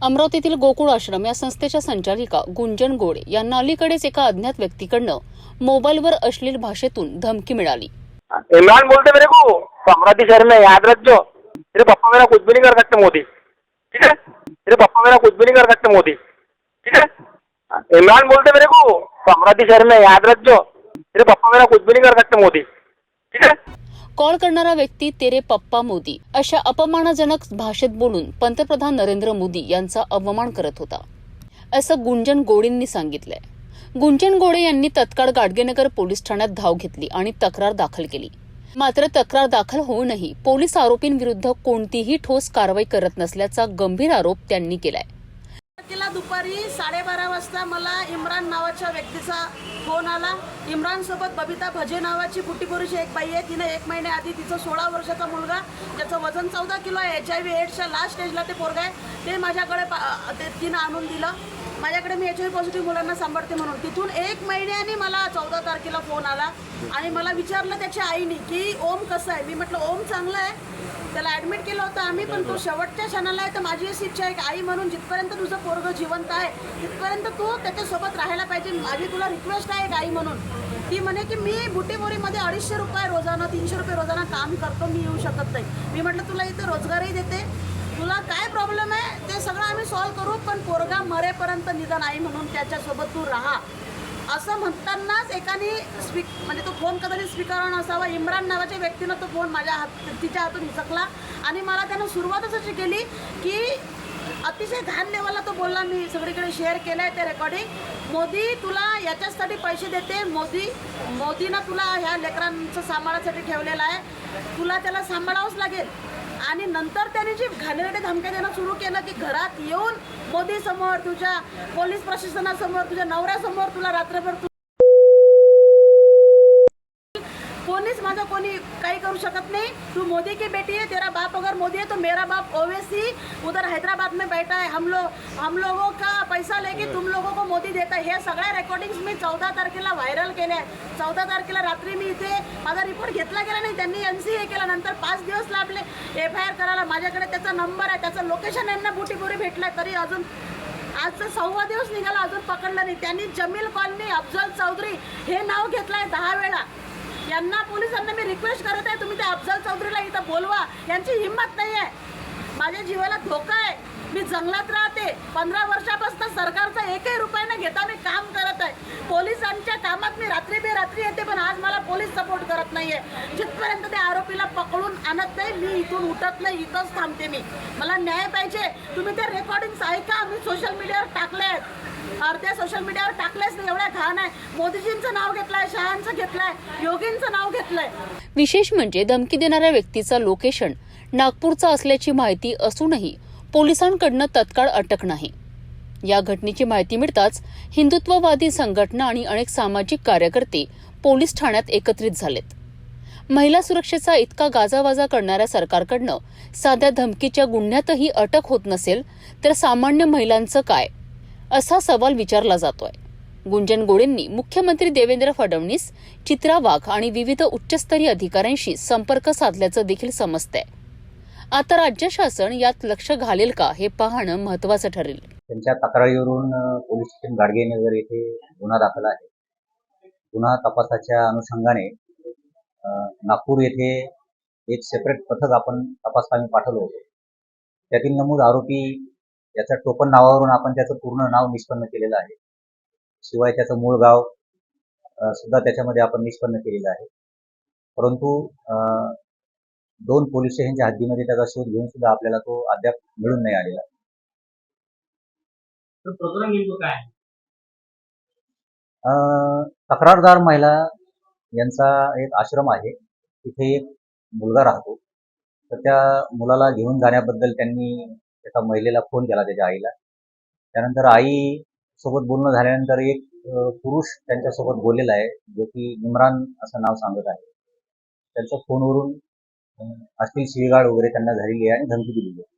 अमरावतीतील गोकुळ आश्रम या संस्थेच्या संचालिका गुंजन गोडे यांना अलीकडेच एका अज्ञात व्यक्तीकडनं मोबाईलवर अश्लील भाषेतून धमकी मिळाली। इमरान बोलते मेरे को तो अमरावती शहर में याद रख जो तेरे पापा मेरा कुछ भी नहीं कर सकते मोदी, ठीक है। तेरे पापा मेरा कुछ भी नहीं कर सकते मोदी, ठीक है। इमरान बोलते मेरे को तो अमरावती शहर में याद रख जो तेरे पापा मेरा कुछ भी नहीं कर सकते मोदी, ठीक है। कॉल करणारा व्यक्ती तेरे पप्पा मोदी अशा अपमानजनक भाषेत बोलून पंतप्रधान नरेंद्र मोदी यांचा अवमान करत होता, असं गुंजन गोडेंनी सांगितलंय। गुंजन गोडे यांनी तत्काळ गाडगेनगर पोलीस ठाण्यात धाव घेतली आणि तक्रार दाखल केली। मात्र तक्रार दाखल होऊनही पोलीस आरोपींविरुद्ध कोणतीही ठोस कारवाई करत नसल्याचा गंभीर आरोप त्यांनी केलाय। दुपारी 12:30 वाजता मला इम्रान नावाच्या व्यक्तीचा फोन आला। इम्रान सोबत बबिता भजे नावाची बुटीपोरीची एक बाई आहे। तिने 1 महिन्याआधी तिचा 16 वर्षाचा मुलगा ज्याचं वजन 14 किलो आहे, HIV एड्सच्या लास्ट स्टेजला ते पोरगा आहे, ते माझ्याकडे तिनं आणून दिलं। माझ्याकडे मी HIV पॉझिटिव्ह मुलांना सांभाळते म्हणून तिथून 1 महिन्याने मला 14 तारखेला फोन आला आणि मला विचारलं त्याच्या आईने की ओम कसं आहे। मी म्हटलं ओम चांगला आहे, त्याला ॲडमिट केलं होतं आम्ही, पण तो शेवटच्या क्षणाला आहे। तर माझी अशी इच्छा आहे की आई म्हणून जिथपर्यंत तुझं पोरगं जिवंत आहे तिथपर्यंत तू त्याच्यासोबत राहायला पाहिजे। माझी तुला रिक्वेस्ट आहे एक आई म्हणून। ती म्हणे की मी बुटीबोरीमध्ये 250 रुपये रोजानं 300 रुपये रोजानं काम करतो, मी येऊ शकत नाही। मी म्हटलं तुला इथं रोजगारही देते, तुला काय प्रॉब्लेम आहे ते सगळं आम्ही सॉल्व्ह करू, पण पोरगा मरेपर्यंत निदान आई म्हणून त्याच्यासोबत तू राहा। असं म्हणतानाच एकाने म्हणजे तो फोन कधी स्पीकरवर असावा। इम्रान नावाच्या व्यक्तीनं तो फोन तिच्या हातून हिसकला आणि मला त्यानं सुरुवातच अशी केली की अतिशय घाण लेवलला तो बोलला। मी सगळीकडे शेअर केलं आहे ते रेकॉर्डिंग। मोदी तुला याच्यासाठी पैसे देते, मोदीनं तुला ह्या लेकरांचं सांभाळासाठी ठेवलेलं आहे, तुला त्याला सांभाळावंच लागेल। आणि नंतर त्याने जी घाणेरडे धमक्या देणं सुरू केलं की घरात येऊन मोदी समोर, तुझ्या पोलीस प्रशासनासमोर, तुझ्या नवऱ्यासमोर तुला रात्रभर कोणीच माझं कोणी काही करू शकत नाही। तू मोदी की बेटी है, तेरा बाप अगर मोदी है तो मेरा बाप ओवैसी उधर हैदराबाद में बैठा है, हम लोगों का पैसा लेके तुम लोगों को मोदी देता है। हे सगळ्या रेकॉर्डिंग्स मी 14 तारखेला व्हायरल केल्या आहे। 14 तारखेला रात्री मी इथे माझा रिपोर्ट घेतला गेला नाही, त्यांनी NCA केला। नंतर 5 दिवस लागले FIR करायला। माझ्याकडे त्याचा नंबर आहे, त्याचं लोकेशन यांना बुटीबोरी भेटलं, तरी अजून आजचा 6वा दिवस निघाला, अजून पकडलं नाही। त्यांनी जमील कॉलनी अफजल चौधरी हे नाव घेतलंय 10 वेळा। यांना पोलिसांना मी रिक्वेस्ट करत आहे तुम्ही त्या अफजल चौधरीला इथं बोलवा, यांची हिंमत नाही आहे। माझ्या जीवाला धोका आहे, मी जंगलात राहते, 15 वर्षापासून सरकारचा 1ही रुपया न घेता मी काम करत आहे। पोलिसांच्या कामात मी रात्री बेरात्री येते, पण आज मला पोलीस सपोर्ट करत नाहीये। जिथपर्यंत त्या आरोपीला पकडून आणत नाही मी इथून उठत नाही, इथंच थांबते मी। मला न्याय पाहिजे। तुम्ही ते रेकॉर्डिंग्स ऐका, मी सोशल मीडियावर टाकले आहेत, अर्ध्या सोशल मीडियावर टाकलेच नाही, एवढ्या घाण आहे। मोदीजींचं नाव घेतलंय, शहांचं घेतलंय, योगींचं नाव घेतलंय। विशेष म्हणजे धमकी देणाऱ्या व्यक्तीचं लोकेशन नागपूरचं असल्याची माहिती असूनही पोलिसांकडनं तत्काळ अटक नाही। या घटनेची माहिती मिळताच हिंदुत्ववादी संघटना आणि अनेक सामाजिक कार्यकर्ते पोलीस ठाण्यात एकत्रित झालेत। महिला सुरक्षेचा इतका गाजावाजा करणाऱ्या सरकारकडनं साध्या धमकीच्या गुन्ह्यातही अटक होत नसेल तर सामान्य महिलांचं काय, असा सवाल विचारला जातोय। गुंजन गोडेंनी मुख्यमंत्री देवेंद्र फडणवीस, चित्रा वाघ आणि विविध उच्चस्तरीय अधिकाऱ्यांशी संपर्क साधल्याचं देखील समजतंय। आता राज्य शासन यात लक्ष घालेल का हे पाहणं महत्त्वाचं ठरेल। त्यांच्या तक्रारीवरून पोलीस स्टेशन गाडगेनगर येथे गुन्हा दाखल आहे। गुन्हा तपासाच्या अनुषंगाने नागपूर येथे एक सेपरेट पथक आपण तपासकामी पाठवलं होतं। त्यातील नमूद आरोपी याच्या टोपण नावावरून आपण त्याचं पूर्ण नाव निष्पन्न केलेलं आहे, शिवाय त्याचं मूळ गाव सुद्धा त्याच्यामध्ये आपण निष्पन्न केलेलं आहे। परंतु 2 पोलीस स्टेशनच्या हद्दीमध्ये त्याचा शोध घेऊन सुद्धा आपल्याला तो अद्याप मिळून नाही आलेला। तक्रारदार महिला यांचा एक आश्रम आहे, तिथे एक मुलगा राहतो। तर त्या मुलाला घेऊन जाण्याबद्दल त्यांनी एका महिलेला फोन केला, त्याच्या आईला। त्यानंतर आई सोबत बोलणं झाल्यानंतर एक पुरुष त्यांच्यासोबत बोललेला आहे, जो की इम्रान असं नाव सांगत आहे। त्यांच्या फोनवरून अश्लील शिवीगाळ वगैरे त्यांना झालेली आहे आणि धमकी दिलेली आहे।